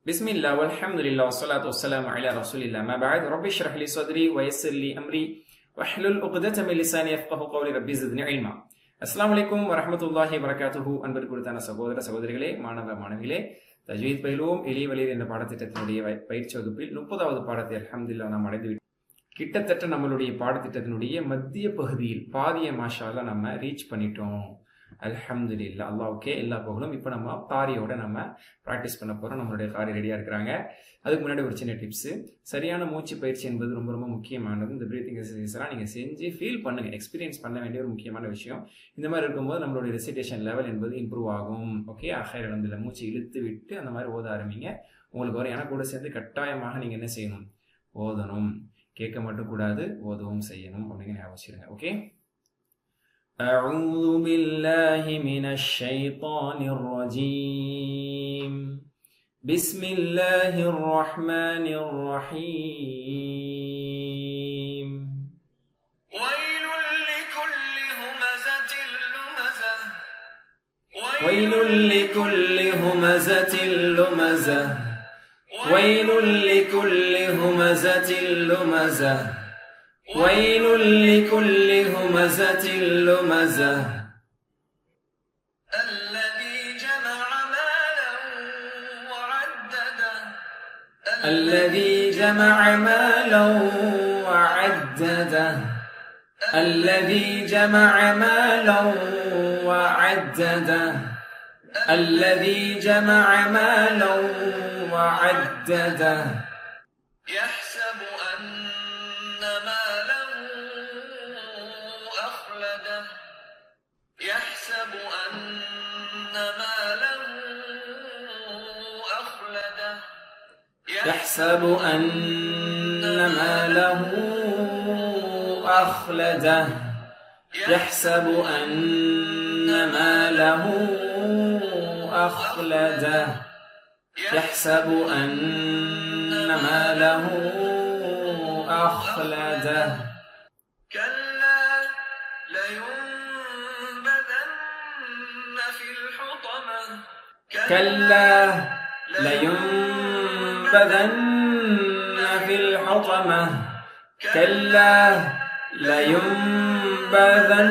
பிஸ்மில்லா வல்ஹம்துலில்லாஹ் வஸ்ஸலாத்து வஸ்ஸலாமு அலா ரசூலில்லாஹ் அம்மா பஅத் ரப்பி ஷ்ரஹ் லி ஸத்ரி வ யஸ்ஸிர் லி அம்ரி வஹ்லுல் உக்தத மின் லிசானி யஃப்கஹு கௌலி ரப்பி ஸித்னி இல்மா. அஸ்ஸலாமு அலைக்கும் வரஹ்மத்துல்லாஹி வபரகாத்துஹு. அன்பிற்குரித்தான சகோதர சகோதரிகளே, மாணவ மாணவிகளே, தஜ்வீத் பயிலுவோம் எளிய வழியில் என்ற பாடத்திட்டத்தினுடைய பயிற்சி வகுப்பில் 30வது பாடத்தை அல்ஹம்துலில்லாஹ் நாம் அடைந்து கிட்டத்தட்ட நம்மளுடைய பாடத்திட்டத்தினுடைய மத்திய பகுதியில் பாதிய மாஷா அல்லாஹ் நம்ம ரீச் பண்ணிட்டோம். அல்ஹம்துலில்லாஹ், அல்லாஹ்வுக்கே எல்லா புகழும். இப்போ நம்ம காரியோட நம்ம ப்ராக்டிஸ் பண்ண போகிறோம். நம்மளுடைய காரி ரெடியாக இருக்கிறாங்க. அதுக்கு முன்னாடி ஒரு சின்ன டிப்ஸு. சரியான மூச்சு பயிற்சி என்பது ரொம்ப ரொம்ப முக்கியமானது. இந்த பிரீத்திங் எக்ஸசைஸ்லாம் நீங்கள் செஞ்சு ஃபீல் பண்ணுங்கள், எக்ஸ்பீரியன்ஸ் பண்ண வேண்டிய ஒரு முக்கியமான விஷயம். இந்த மாதிரி இருக்கும்போது நம்மளுடைய ரெசிடேஷன் லெவல் என்பது இம்ப்ரூவ் ஆகும். ஓகே, அஹைர் வந்து மூச்சு இழுத்து விட்டு அந்த மாதிரி ஓத ஆரம்பிங்க. உங்களுக்கு வரும். எனக்கு கூட சேர்ந்து கட்டாயமாக நீங்கள் என்ன செய்யணும்? ஓதணும். கேட்க மட்டும் கூடாது, ஓதவும் செய்யணும் அப்படின்னு ஞாபகம் வச்சுருங்க. ஓகே. أعوذ بالله من الشيطان الرجيم. بسم الله الرحمن الرحيم. ويل لكل همزة لمزة. ويل لكل همزة لمزة. ويل لكل همزة لمزة. ويل لكل همزة لمزة. الذي جمع مالا وعدده. الذي جمع مالا وعدده. الذي جمع مالا وعدده. الذي جمع مالا وعدده. يحسب أن ماله أخلده. يحسب أن ماله أخلده. يحسب أن ماله أخلده. يحسب أن ماله أخلده. يحسب أن ماله أخلده. كلا لينبذن في الحطمة. كلا لينبذن في الحطمة. كلا لينبذن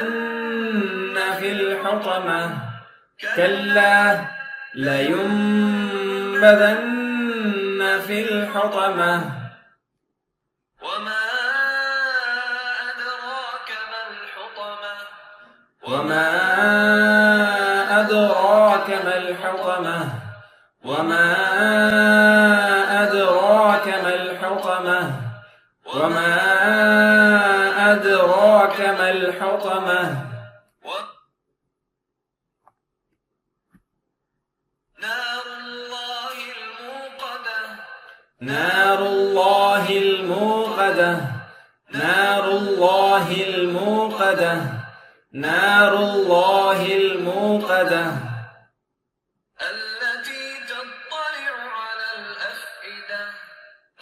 في الحطمة. كلا لينبذن في الحطمة. وما أدراك ما الحطمة. وما أدراك ما الحطمة. وما أدراك ما الحطمة. وما أدراك ما الحطمة. نار الله الموقدة. نار الله الموقدة. نار الله الموقدة. نار الله الموقدة. التي تطلع على الأفئدة.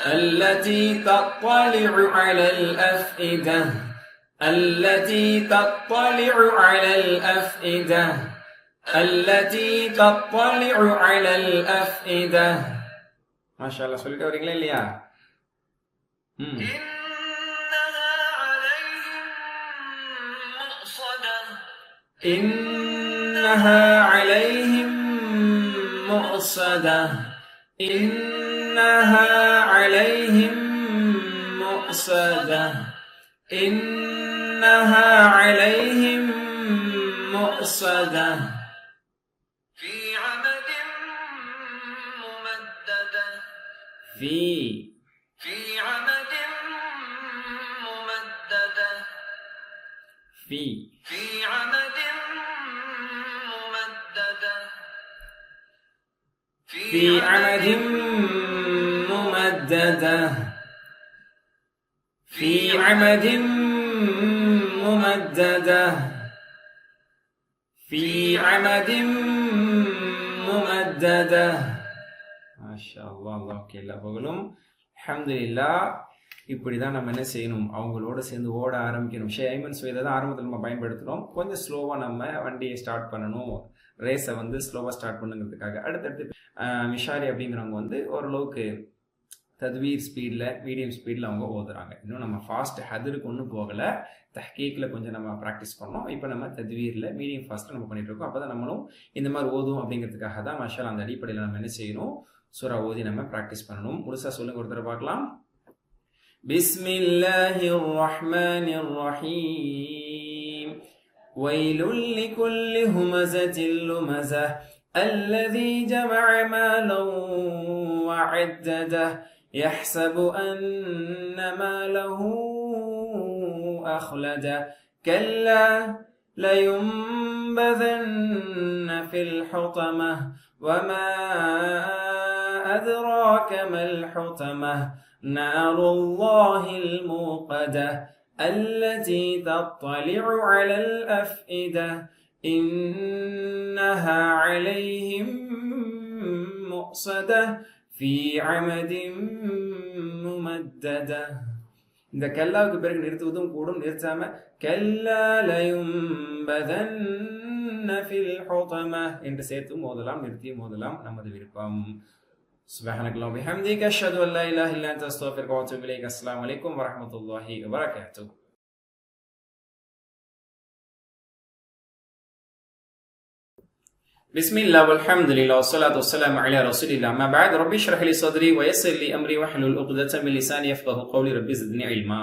التي تطلع على الأفئدة. التي تطلع على الأفئدة. التي تطلع على الأفئدة. ما شاء الله. சொல்லிட்டு வரீங்களா இல்லையா? إنها عليهم مؤصدة. إنها عليهم مؤصدة. إنها عليهم مؤصدة. إنها عليهم مؤصدة. في عمد ممددة. في عمد ممددة. في عمد ممددة. في عمد ممددة. في عمد ممددة. في عمد ممددة. ما شاء الله. الله كلا بقولهم الحمد لله. இப்படிதான் நம்ம என்ன செய்யணும், அவங்களோட சேர்ந்து ஓட ஆரம்பிக்கணும். ஷைமன் சுவேதை தான் ஆரம்பத்தில் நம்ம பயன்படுத்துகிறோம். கொஞ்சம் ஸ்லோவாக நம்ம வண்டியை ஸ்டார்ட் பண்ணணும், ரேஸை வந்து ஸ்லோவாக ஸ்டார்ட் பண்ணுங்கிறதுக்காக. அடுத்தடுத்து மிஷாரி அப்படிங்கிறவங்க வந்து ஓரளவுக்கு தத்வீர் ஸ்பீடில், மீடியம் ஸ்பீடில் அவங்க ஓதுறாங்க. இன்னும் நம்ம ஃபாஸ்ட் ஹதருக்கு ஒன்றும் போகலை, தஹ்கீக்கில் கொஞ்சம் நம்ம ப்ராக்டிஸ் பண்ணோம். இப்போ நம்ம தத்வீரில் மீடியம் ஃபாஸ்ட்டில் நம்ம பண்ணிட்டு இருக்கோம். அப்போ தான் நம்மளும் இந்த மாதிரி ஓதும் அப்படிங்கிறதுக்காக தான் மாஷா அந்த அடிப்படையில் நம்ம என்ன செய்யணும், சூரா ஓதி நம்ம ப்ராக்டிஸ் பண்ணணும். முழுசாக சொல்லுங்க, ஒரு தடவை பார்க்கலாம். பிஸ்மில்லாஹிர் ரஹ்மானிர் ரஹீம். வைலுல் லிகுல்லி ஹுமஸத்தில் லுமஸஹ் அல்லதி ஜமஅ மாலன் வஅத்ததஹ் يحسب أن ماله أخلده كلا لينبذن في الحطمة وما أدراك ما الحطمة نار الله الموقدة التي تطلع على الأفئدة إنها عليهم مؤصدة في عمد ممددة. இந்த கல்லாவுக்கு பிறகு நிறுத்துவதும் கூடும், நிறுத்தாம கல்லா லயும்பதன்ன ஃபில் ஹுதம என்று சேர்த்து மோதலாம், நிறுத்தியும் மோதலாம், நமது விருப்பம். சுப்ஹானல்லாஹி வ பிஹம்திஹி அஷ்ஹது அன் லா இலாஹா இல்லா அன்த அஸ்தக்ஃபிருக வ அத்தூபு இலைக். அஸ்ஸலாமு அலைக்கும் வ ரஹ்மத்துல்லாஹி வ பரகாத்துஹு. பிஸ்மில்லாஹ் வல்ஹம்துலில்லாஹ் வஸ்ஸலாத்து வஸ்ஸலாமு அலா ரசூலில்லாஹ். அம்மா பஅத். ரப்பி ஷ்ரஹ் லி ஸத்ரி வ யஸ்ஸிர் லி அம்ரி வஹ்லுல் உக்தத்தம் மின் லிசானி யஃப்கஹு கௌலி. ரப்பி ஸித்னி இல்மா.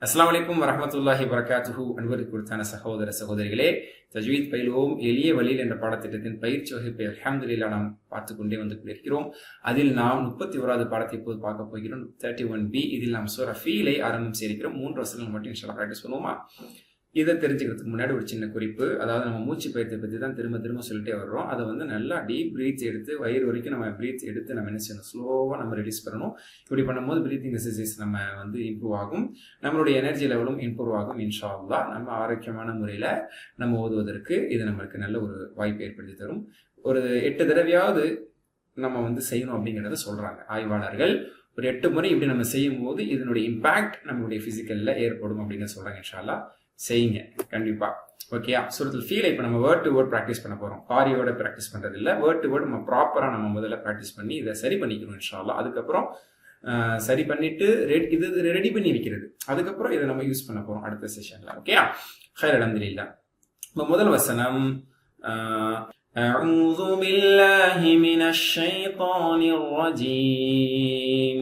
அஸ்ஸலாமு அலைக்கும் வரஹ்மத்துல்லாஹி வபரகாத்துஹு. அன்பருக்கு குறித்தான சகோதர சகோதரிகளே, தஜ்வீத் பயிலுவோம் எளிய வழியில் என்ற பாடத்திட்டத்தின் பயிற்சி வகுப்பை அல்ஹம்துலில்லாஹ் நாம் பார்த்து கொண்டே வந்து கொண்டிருக்கிறோம். அதில் நாம் 31வது பாடத்தை இப்போது பார்க்க போகிறோம், 31B. இதில் நாம் சூரா ஃபீலை ஆரம்பம் செய்திருக்கிறோம். 3 வசனங்கள் மட்டும் இன்ஷா அல்லாஹ் பிராக்டிஸ் பண்ணுவோமா? இதை தெரிஞ்சுக்கிறதுக்கு முன்னாடி ஒரு சின்ன குறிப்பு. அதாவது நம்ம மூச்சு பயிற்சியை பற்றி தான் திரும்ப திரும்ப சொல்லிட்டே வர்றோம். அதை வந்து நல்லா டீப் பிரீத் எடுத்து வயிறு வரைக்கும் நம்ம பிரீத் எடுத்து நம்ம என்ன செய்யணும், ஸ்லோவாக நம்ம ரிலீஸ் பண்ணணும். இப்படி பண்ணும்போது பிரீத்திங் எக்ஸசைஸ் நம்ம வந்து இம்ப்ரூவ் ஆகும், நம்மளுடைய எனர்ஜி லெவலும் இம்ப்ரூவ் ஆகும். இன்ஷா அல்லாஹ் நம்ம ஆரோக்கியமான முறையில் நம்ம ஓதுவதற்கு இது நம்மளுக்கு நல்ல ஒரு வாய்ப்பு ஏற்படுத்தி தரும். ஒரு 8 தடவையாவது நம்ம வந்து செய்யணும் அப்படிங்கிறத சொல்கிறாங்க ஆய்வாளர்கள். ஒரு 8 முறை இப்படி நம்ம செய்யும் போது இதனுடைய இம்பாக்ட் நம்மளுடைய ஃபிசிக்கலில் ஏற்படும் அப்படின்னு சொல்கிறாங்க. இன்ஷா அல்லாஹ் செய்யுங்க கண்டிப்பா. ஓகேயா? சூரத்துல் ஃபீல் இப்போ நம்ம வேர்ட் டு வேர்ட் ப்ராக்டிஸ் பண்ண போறோம். காரியோட ப்ராக்டிஸ் பண்றது இல்லை, வேர்ட் டு வேர்ட் நம்ம ப்ராப்பரா நம்ம முதல்ல ப்ராக்டிஸ் பண்ணி இதை சரி பண்ணிக்கணும் இன்ஷா அல்லாஹ். அதுக்கப்புறம் சரி பண்ணிட்டு இது ரெடி பண்ணி வைக்கிறது, அதுக்கப்புறம் இதை நம்ம யூஸ் பண்ண போறோம் அடுத்த செஷன்ல. ஓகேயா? خير அல்ஹம்துலில்லாஹ். முதல் வசனம் أعوذ بالله من الشيطان الرجيم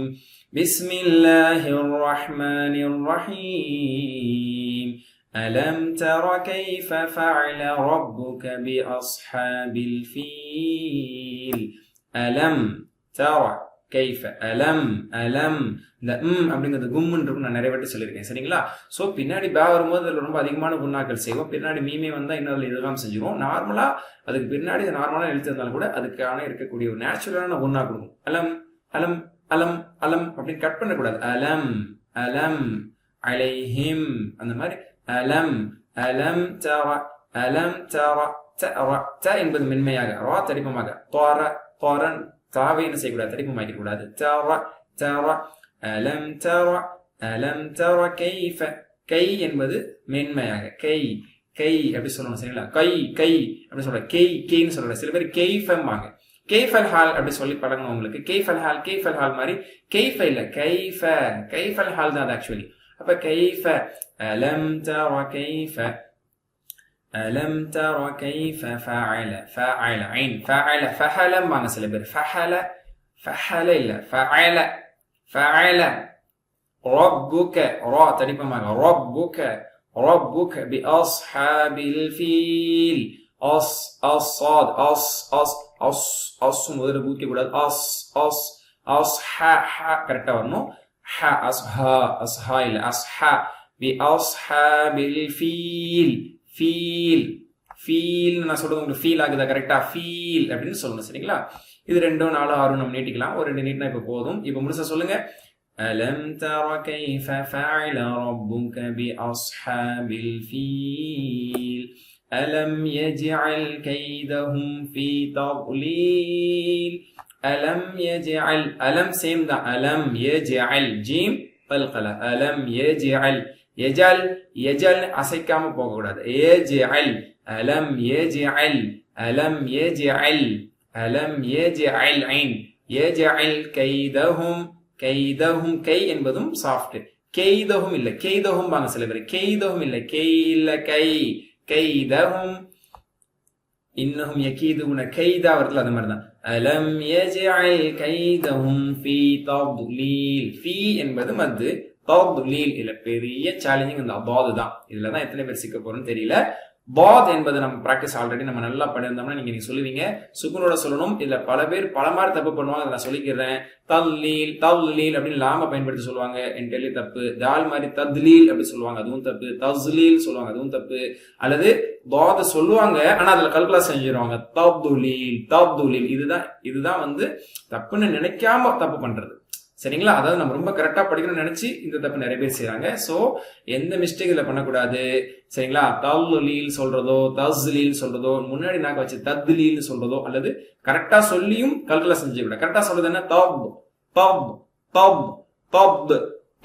بسم الله الرحمن الرحيم ألم تر كيف فعل ربك بأصحاب الفيل ألم تر كيف ألم இந்த அப்படிங்கிறது கும்முன்னு நான் நிறைய வாட்டி சொல்லியிருக்கேன், சரிங்களா? ஸோ பின்னாடி பே வரும்போது அதில் ரொம்ப அதிகமான குண்ணாக்கள் செய்வோம். பின்னாடி மீமே வந்தால் இன்னொரு இதெல்லாம் செஞ்சுருவோம். நார்மலாக அதுக்கு பின்னாடி நார்மலாக எழுத்து இருந்தாலும் கூட அதுக்கான இருக்கக்கூடிய ஒரு நேச்சுரலான குண்ணா கொடுக்கும். அலம் அலம் அலம் அலம் அப்படின்னு கட் பண்ணக்கூடாது. அலம் அலம் அலைஹிம் அந்த மாதிரி அலம் அலம் தர அலம் தர த என்பது மென்மையாக, ரா தடிப்பமாக, தோர தோரன் தாவை என்ன செய்யக்கூடாது, தடிப்பமாக்க கூடாது. தர தர அலம் தர அலம் தர கைஃப, கை என்பது மென்மையாக, கை கை அப்படி சொல்லணும், சரிங்களா? கை கை அப்படி சொல்ற, கெய் கெய்ன்னு சொல்ற. சில பேர் கெய்ஃபம்பாங்க. கெய்ஃபல் ஹால் அப்படி சொல்லி பழகணும் உங்களுக்கு. கெய்ஃபல் ஹால் மாதிரி கெய்ஃப இல்ல, கைஃப கைஃபல் ஹால் தான் அது ஆக்சுவலி. அப்ப கைஃப அலம் தர கைஃப அலம் தர கைஃப ஃபஅல ஃபஅல ஐன் ஃபஅல ஃபஹலம் வாங்க சில பேர். ஃபஹல ஃபஹல இல்ல, ஃபஅல ஃபஅல. ரப்புக ரா தடிப்பமாக, ரப்புக ரப்புக பிஅஸ்ஹாபில் ஃபீல். அஸ் அஸ் சாத் அஸ் அஸ் அஸ் அஸ் முதல்ல பூக்க கூடாது. அஸ் அஸ் அஸ் ஹ ஹ கரெக்டா வரணும். ஹ அஸ்ஹா அஸ்ஹா இல்ல, அஸ்ஹா பிஅஸ்ஹாபில் ஃபீல். ஃபீல் ஃபீல் நான் சொல்றது உங்களுக்கு ஃபீல் ஆகுதா? கரெக்டா ஃபீல் அப்படின்னு சொல்லணும், சரிங்களா? இது 2 4 6 நம்ம நீட்டிக்கலாம். ஒரு 2 நீட்டினா இப்போ போதும். இப்போ முழுசா சொல்லுங்க. ألم تر كيف فعل ربك بأصحاب الفيل ألم يجعل كيدهم في تضليل ألم يجعل ألم سيم دا ألم يجعل جيم கல்கல அலம் யஜ்அல் யஜல் யஜல் அசைக்காம போக கூடாது யஜ்அல் அலம் யஜ்அல் அலம் யஜ்அல் அலம் யஜ்அல் ஐன் யஜ்அல் கைதஹும் கைதஹும் கை என்பதும் சாஃப்ட் கெய்தஹும் இல்ல கெய்தஹும் பாங்க சில பேர் கெய்தஹும் இல்ல கை இல்ல கை கைதஹும் இன்னஹும் யகீதுன கைதா வரதுல அந்த மாதிரி தான் அலம் யஜ்அல் கைதஹும் ஃபீ தத்லீல் ஃபீ என்பது மது தத்லீல் இல்ல பெரிய சேலஞ்சிங் இந்த அபாது தான் இதுல தான் எத்தனை பேர் சிக்க போறோம்னு தெரியல பாத் என்பது நம்ம பிராக்டிஸ் ஆல்ரெடி நம்ம நல்லா பண்ணியிருந்தோம்னா நீங்க சொல்லுவீங்க சுக்குனோட சொல்லணும் இல்ல பல பேர் பல மாதிரி தப்பு பண்ணுவாங்க அதை நான் சொல்லிக்கிறேன் தல்லீல் தல்லீல் அப்படின்னு லாம பயன்படுத்தி சொல்லுவாங்க என் டெல்லி தப்பு தால் மாதிரி தத்லீல் அப்படி சொல்லுவாங்க அதுவும் தப்பு தஸ்லீல் சொல்லுவாங்க அதுவும் தப்பு அல்லது பாத சொல்லுவாங்க ஆனா அதுல கல்குலா செஞ்சிருவாங்க தப்துலீல் தப்துலீல் இதுதான் வந்து தப்புன்னு நினைக்காம தப்பு பண்றது சரிங்களா அதாவது நம்ம ரொம்ப கரெக்டா படிக்கணும்னு நினைச்சு இந்த தப்பு நிறைய பேர் செய்யறாங்க சோ எந்த மிஸ்டேக் இதுல பண்ணக்கூடாது சரிங்களா தல்லீல் சொல்றதோ தஸ்லீல் சொல்றதோ முன்னாடி நாக்க வச்சு தத்லீல் சொல்றதோ அல்லது கரெக்டா சொல்லியும் கல்குலா செஞ்சு விட கரெக்டா சொல்றது என்ன தப் தப் தப் தப்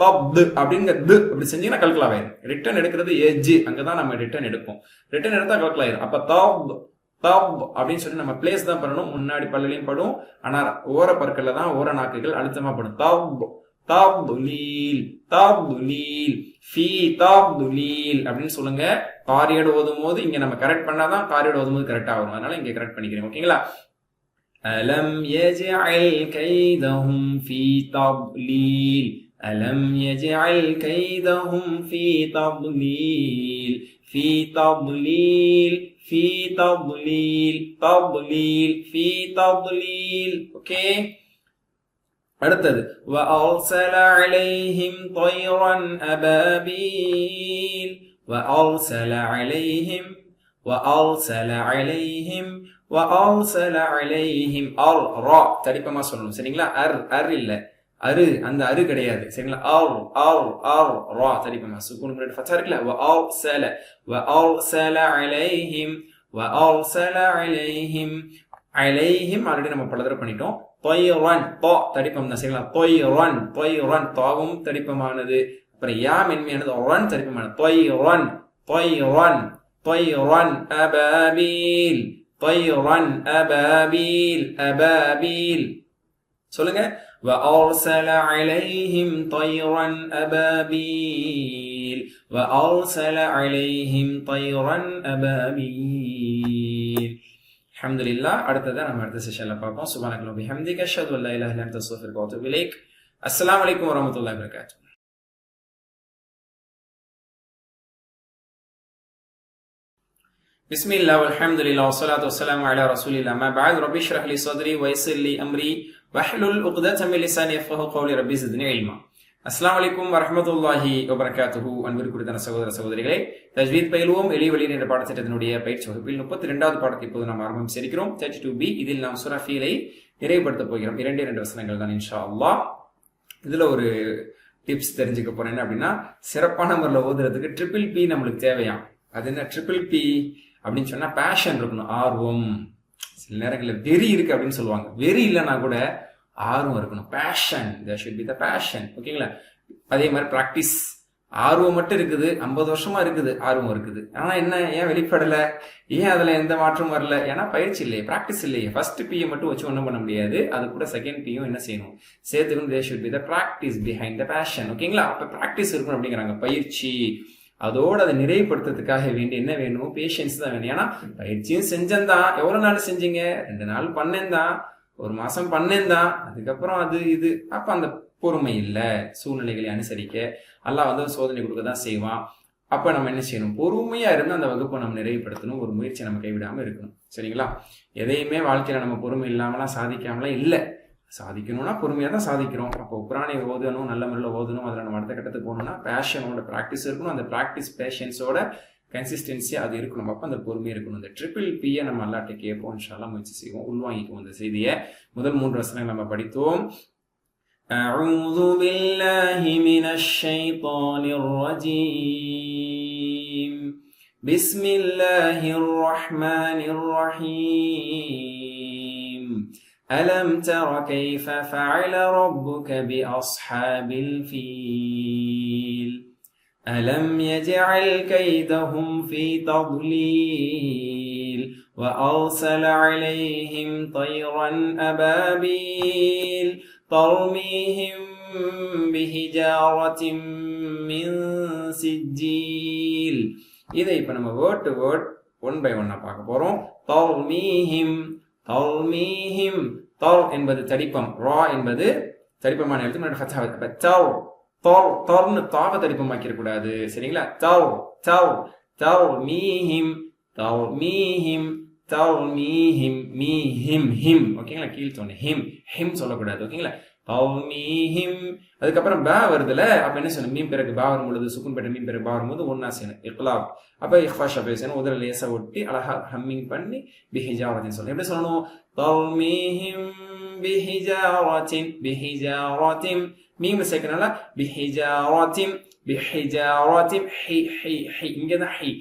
தப் அப்படிங்கிற அப்படி செஞ்சீங்கன்னா கல்குலா ஆயிரும் ரிட்டர்ன் எடுக்கிறது எஜ் அங்கதான் நம்ம ரிட்டர்ன் எடுப்போம் ரிட்டர்ன் எடுத்தா கல்குலா ஆயிரும் அப்ப தப் தப் அப்படின்னு சொல்லி நம்ம பிளேஸ் தான் பண்ணணும் முன்னாடி பல்லையும் படும் ஆனா ஓர பற்கள்ல தான் ஓர நாக்குகள் அழுத்தமா படும் தப் தப்துலீல் தப்துலீல் ஃபீ தப்துலீல் அப்படின்னு சொல்லுங்க காரியோட ஓதும் போது இங்க நம்ம கரெக்ட் பண்ணாதான் காரியோட ஓதும் போது கரெக்டா வரும் அதனால இங்க கரெக்ட் பண்ணிக்கிறேன் ஓகேங்களா அலம் யஜ்அல் கைதஹும் ஃபீ தப்லீல் அலம் யஜ்அல் கைதஹும் ஃபீ தப்லீல் ஃபீ தப்லீல் في تضليل تضليل في تضليل اوكي அடுத்தது وأرسل عليهم طيرا أبابيل وأرسل عليهم را தடிப்பமா சொல்லணும் சரிங்களா அர் இல்ல அரு அந்த அரு கிடையாது சரிங்களா ரா தடிப்பமா சுக்கூன் முன்னாடி ஃபத்ஹா இருக்குல وأرسل عليهم ஆல்ரெடி நம்ம பல தடவை பண்ணிட்டோம் طيران طا தடிப்பம் தான் சரிங்களா طيران தாவும் தடிப்பமானது அப்புறம் யா மென்மையானது ரன் தடிப்பமானது طيران أبابيل சொல்லுங்க وأرسل عليهم طيرا أبابيل அல்ஹம்துலில்லாஹ் அடுத்ததா நம்ம அடுத்த செஷன்ல பார்ப்போம் சுப்ஹானல்லாஹி வபிஹம்திஹி அஷ்ஹது அல்லா இலாஹா இல்லா அன்த அஸ்தக்ஃபிருக வ அத்தூபு இலைக் அஸ்ஸலாமு அலைக்கும் வரஹ்மத்துல்லாஹி வபரகாத்துஹு பிஸ்மில்லாஹ் வல்ஹம்துலில்லாஹ் வஸ்ஸலாத்து வஸ்ஸலாமு அலா ரசூலில்லாஹ் அம்மா பஅத் ரப்பி இஷ்ரஹ் லி ஸத்ரி வ யஸ்ஸிர் லி அம்ரி வஹ்லுல் உக்ததம் மின் லிசானி யஃப்கஹு கௌலி ரப்பி ஸித்னி இல்மா அஸ்ஸலாமு அலைக்கும் வரஹ்மத்துல்லாஹி வபரகாத்துஹு அன்பிற்குரிய சகோதர சகோதரிகளே தஜ்வீத் பயிலுவோம் எளிய வழியில் என்ற பாடத்திட்டத்தினுடைய பயிற்சி வகுப்பில் 32வது பாடத்தை இப்போது நாம் ஆரம்பம் செய்கிறோம் 32B இதில் நாம் சூரா ஃபீலை நிறைவுபடுத்த போகிறோம் 2 வசனங்கள் தான் இன்ஷா அல்லாஹ் இதுல ஒரு டிப்ஸ் தெரிஞ்சுக்க போறேன் என்ன அப்படின்னா சிறப்பான முறையில் ஓதுறதுக்கு ட்ரிபிள் பி நம்மளுக்கு தேவையாம் அது என்ன ட்ரிபிள் பி அப்படின்னு சொன்னா பேஷன் இருக்கணும் ஆர்வம் சில நேரங்களில் வெறி இருக்கு அப்படின்னு சொல்லுவாங்க வெறி இல்லைன்னா கூட ஆர்வம் இருக்கணும் fashion there should be the passion ஓகேங்களா அதே மாதிரி பிராக்டிஸ் ஆர்வம் மட்டும் இருக்குது 50 வருஷமா இருக்குது ஆர்வம் இருக்குது ஆனா என்ன ஏன் வெளிப்படல ஏன் அதுல எந்த மாற்றம் வரல ஏன்னா பயிற்சி இல்லையே பிராக்டிஸ் இல்லையே ஃபர்ஸ்ட் பியை மட்டும் வச்சு ஒன்றும் பண்ண முடியாது அது கூட செகண்ட் பியும் என்ன செய்யணும் சேர்த்துக்கணும் there should be the practice behind the passion ஓகேங்களா அப்ப பிராக்டிஸ் இருக்கணும் அப்படிங்கிறாங்க பயிற்சி அதோட அதை நிறைவுபடுத்துறதுக்காக வேண்டி என்ன வேணும் பேஷன்ஸ் தான் வேணும் ஏன்னா பயிற்சியும் செஞ்சேன்தான் எவ்வளவு நாள் செஞ்சீங்க 2 நாள் பண்ணேன்தான் 1 மாசம் பண்ணேன்தான் அதுக்கப்புறம் அது இது அப்ப அந்த பொறுமை இல்ல சூழ்நிலைகளை அனுசரிக்க அல்லாஹ் வந்து சோதனை கொடுக்க தான் செய்வான் அப்ப நம்ம என்ன செய்யணும் பொறுமையா இருந்து அந்த வகுப்பை நம்ம நிறைவுபடுத்தணும் ஒரு முயற்சியை நம்ம கைவிடாம இருக்கணும் சரிங்களா எதையுமே வாழ்க்கையில நம்ம பொறுமை இல்லாமலாம் சாதிக்காமலாம் இல்ல சாதிக்கணும்னா பொறுமையா தான் சாதிக்கிறோம் அப்போ குர்ஆனை ஓதணும் நல்ல முறையில் ஓதணும் அதில் நம்ம அடுத்த கட்டத்துக்கு போகணும்னா பேஷனோட ப்ராக்டிஸ் இருக்கணும் அந்த ப்ராக்டிஸ் பேஷன்ஸோட கன்சிஸ்டன்சியா அது இருக்கணும் அப்போ அந்த பொறுமை இருக்கணும் இந்த ட்ரிபிள் பியை நம்ம அல்லாட்ட கேட்போம் இன்ஷா அல்லாஹ் முயற்சி செய்வோம் உள்வாங்கிக்குவோம் இந்த செய்தியை முதல் 3 வசனங்கள் நம்ம படித்தோம் أعوذ بالله من الشيطان الرجيم بسم الله الرحمن الرحيم ألم تر كيف فعل ربك بأصحاب الفيل ألم يجعل كيدهم في تضليل وأرسل عليهم طيرا أبابيل ترميهم بحجارة من سجيل. இதை இப்ப நம்ம word to word one by ஒன்னா பார்க்க போறோம். தர்மீஹிம் தர்மீஹிம் தர் என்பது தடிப்பம், ரா என்பது தடிப்பமான எழுத்து, முன்னாடி ஃபத்ஹா வருது. அப்ப தர் தர் தர்னு தாவ தடிப்பமாக்கிற கூடாது, சரிங்களா? தர் தர் தர்மீஹிம் தர்மீஹிம் தர்மீஹிம் மீஹிம் ஹிம், ஓகேங்களா? கீழ் தோணு ஹிம் ஹிம் சொல்லக்கூடாது, ஓகேங்களா? தர்மீஹிம். அதுக்கப்புறம் பா வருதுல, அப்ப என்ன சொல்லணும்? மீன் பிறகு பா வரும் பொழுது, சுக்குன் பெற்ற மீன் பிறகு பா வரும்போது ஒன்னா செய்யணும், இக்லாப். அப்ப இஃபா ஷபே செய்யணும், உதர லேசா ஒட்டி அழகா ஹம்மிங் பண்ணி பிஹிஜாரத்தின் சொல்லணும். எப்படி சொல்லணும்? தர்மீஹிம் பிஹிஜாரத்தின் பிஹிஜாரத்தின் மீம்ல சேர்க்கறனால பிஹிஜாரத்தின் பிஹிஜாரத்தின் ஹி ஹி ஹி, இங்கதான் ஹி,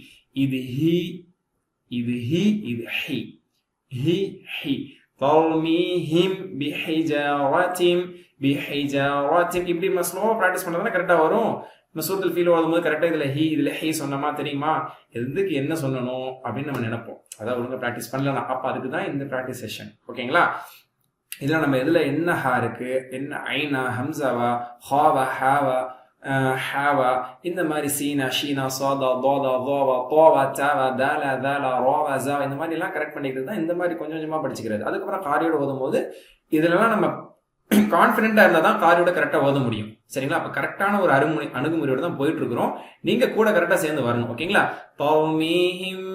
இது ஹி இது ஹி இது ஹி ஹி ஹி. தர்மீஹிம் பிஹிஜாரத்தின் பிஹிஜாரத்தின். இப்படி நம்ம ஸ்லோவா பிராக்டிஸ் பண்ணா கரெக்டா வரும். நம்ம சூரத்துல் ஃபீல் ஓதும்போது கரெக்டா இதுல ஹி சொன்னமா தெரியுமா, எதுக்கு என்ன சொல்லணும் அப்படின்னு நம்ம நினைப்போம். அதான் ஒழுங்கா பிராக்டிஸ் பண்ணலாம். அப்ப அதுக்கு தான் இந்த பிராக்டிஸ் செஷன், ஓகேங்களா? இதுல நம்ம இதுல என்ன ஹா இருக்கு, என்ன ஐனா, ஹம்சாவா, ஹாவா, ஹாவா, ஹாவா, இந்த மாதிரி சீனா, ஷீனா, சோதா, தோதா, தோவா, தோவா, தாவா, தாலா, தாலா, ரோவா, ஜாவா, இந்த மாதிரி எல்லாம் கரெக்ட் பண்ணிக்கிறது தான் இந்த மாதிரி கொஞ்சம் கொஞ்சமா படிச்சுக்கிறது. அதுக்கப்புறம் காரியோட ஓதும் போது இதெல்லாம் நம்ம கான்பிடென்டா இருந்தா தான் காரியோட கரெக்டா ஓத முடியும், சரிங்களா? அப்ப கரெக்டான ஒரு அணுகுமுறையோட தான் போயிட்டு இருக்கிறோம். நீங்க கூட கரெக்டா சேர்ந்து வரணும், ஓகேங்களா? தர்மீஹிம்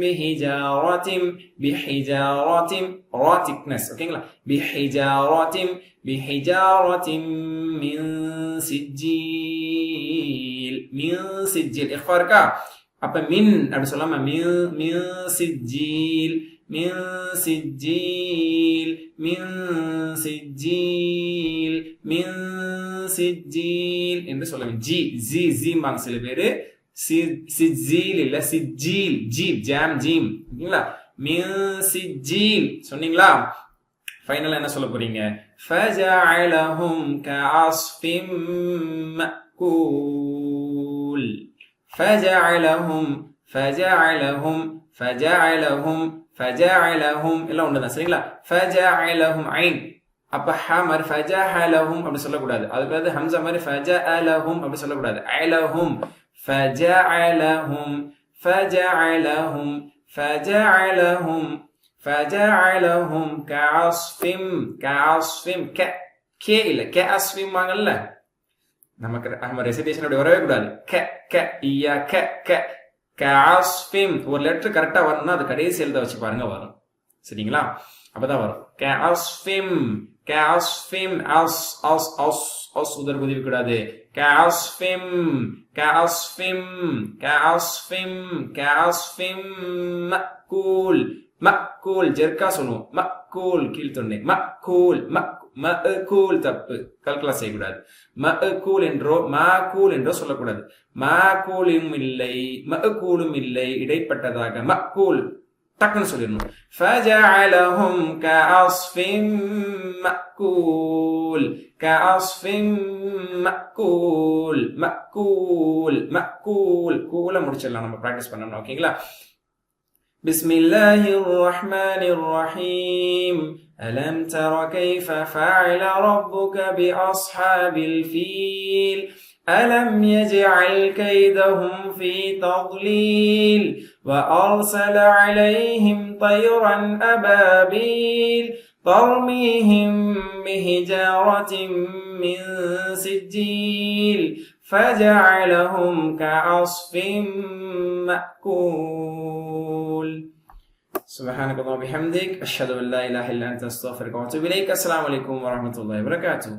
பிஹிஜாரத்தின் பிஹிஜாரத்தின் ரா திக்னஸ், ஓகேங்களா? பிஹிஜாரத்தின் பிஹிஜாரத்தின் மின் சிஜ்ஜீல் மின் சிஜ்ஜீல் இஃபா இருக்கா? அப்ப மின் அப்படி சொல்லாம மின் மின் சிஜ்ஜீல் மின் சிஜ்ஜீல் மின் சிஜ்ஜீல் மின் சிஜ்ஜீல் என்று சொல்ல வேண்டும். ஜி ஜி ஜீம்பாங்க சில பேரு, சிஜ்ஜீல் இல்ல சிஜ்ஜீல், ஜீம் ஜாம் ஜீம், ஓகேங்களா? மின் சிஜ்ஜீல் சொன்னீங்களா? ஃபைனலா என்ன சொல்ல போறீங்க? ஃபஜஅலஹும் கஅஸ்ஃபிம் மஅகூல். ஃபஜஅலஹும் ஃபஜஅலஹும் ஃபஜஅலஹும் ஃபஜஅலஹும் எல்லாம் ஒண்ணுதான், சரிங்களா? ஃபஜஅலஹும் ஐன், அப்ப ஹ மாதிரி ஃபஜஅலஹும் அப்படி சொல்லக்கூடாது. அதுக்கு ஹம்சா மாதிரி ஃபஜஅலஹும் அப்படி சொல்லக்கூடாது. அலஹும் ஃபஜஅலஹும் ஃபஜஅலஹும் ஃபஜஅலஹும் ஃபஜஅலஹும் கஅஸ்ஃபிம் கஅஸ்ஃபிம் கே இல்ல கஅஸ்ஃபிம் வாங்கல்ல, நமக்கு நம்ம ரெசிடேஷன் அப்படி வரவே கூடாது. க க இயா க க கஅஸ்ஃபிம். ஒரு லெட்டர் கரெக்டா வரணும்னா அது கடைசி எழுத வச்சு பாருங்க, வரும், சரிங்களா? அப்பதான் வரும். கஅஸ்ஃபிம் கஅஸ்ஃபிம் அஸ் அஸ் அஸ் அஸ் உதர் குதிக்க கூடாது. கஅஸ்ஃபிம் கஅஸ்ஃபிம் கஅஸ்ஃபிம் கஅஸ்ஃபிம் மஅகூல் மஅகூல் ஜெர்கா சொல்லுவோம். மஅகூல் கீழ் தொண்டை, மஅகூல் மஅகூல் தப்பு, கல்கலா செய்யக்கூடாது. மஅகூல் என்றோ மாகூல் என்றோ சொல்லக்கூடாது. மாகூலும் இல்லை மஅகூலும் இல்லை, இடைப்பட்டதாக மஅகூல் டக்குன்னு சொல்லிடணும். ஃபஜஅலஹும் கஅஸ்ஃபிம் மஅகூல் கஅஸ்ஃபிம் மஅகூல் மஅகூல் மஅகூல் கூல முடிச்சிடலாம் நம்ம பிராக்டிஸ் பண்ணணும், ஓகேங்களா? بسم الله الرحمن الرحيم ألم تر كيف فعل ربك بأصحاب الفيل ألم يجعل كيدهم في تضليل وأرسل عليهم طيرا أبابيل ترميهم بحجارة من سجيل فجعلهم كعصف مأكول. سبحانك اللهم وبحمدك أشهد أن لا إله إلا أنت أستغفرك وأتوب إليك. السلام عليكم ورحمة الله وبركاته.